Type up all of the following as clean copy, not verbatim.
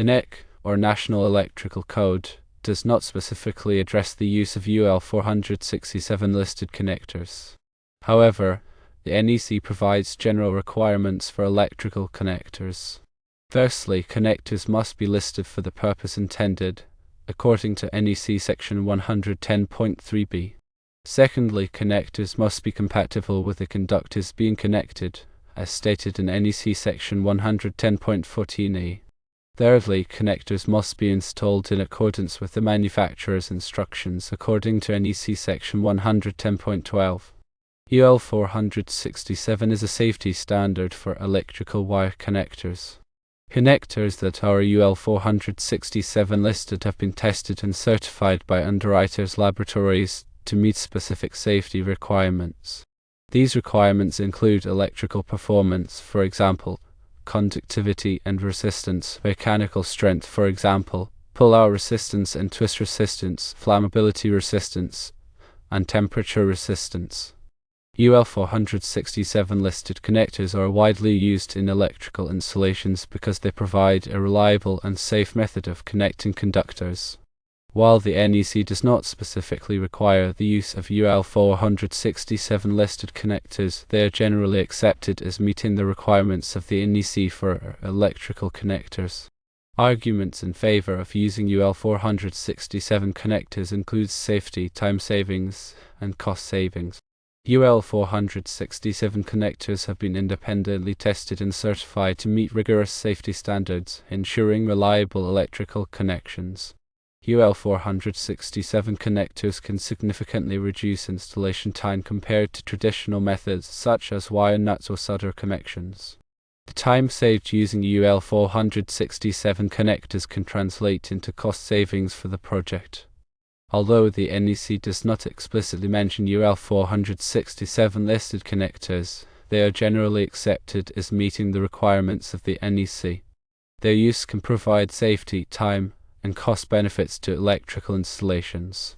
The NEC, or National Electrical Code, does not specifically address the use of UL 467 listed connectors. However, the NEC provides general requirements for electrical connectors. Firstly, connectors must be listed for the purpose intended, according to NEC section 110.3b. Secondly, connectors must be compatible with the conductors being connected, as stated in NEC section 110.14a. Thirdly, connectors must be installed in accordance with the manufacturer's instructions according to NEC section 110.12. UL 467 is a safety standard for electrical wire connectors. Connectors that are UL 467 listed have been tested and certified by underwriters' laboratories to meet specific safety requirements. These requirements include electrical performance, for example, conductivity and resistance, mechanical strength, for example, pull-out resistance and twist resistance, flammability resistance, and temperature resistance. UL 467 listed connectors are widely used in electrical installations because they provide a reliable and safe method of connecting conductors. While the NEC does not specifically require the use of UL 467 listed connectors, they are generally accepted as meeting the requirements of the NEC for electrical connectors. Arguments in favor of using UL 467 connectors include safety, time savings, and cost savings. UL 467 connectors have been independently tested and certified to meet rigorous safety standards, ensuring reliable electrical connections. UL 467 connectors can significantly reduce installation time compared to traditional methods such as wire nuts or solder connections. The time saved using UL 467 connectors can translate into cost savings for the project. Although the NEC does not explicitly mention UL 467 listed connectors, they are generally accepted as meeting the requirements of the NEC. Their use can provide safety, time, and cost benefits to electrical installations.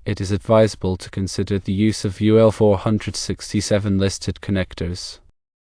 It is advisable to consider the use of UL 467 listed connectors.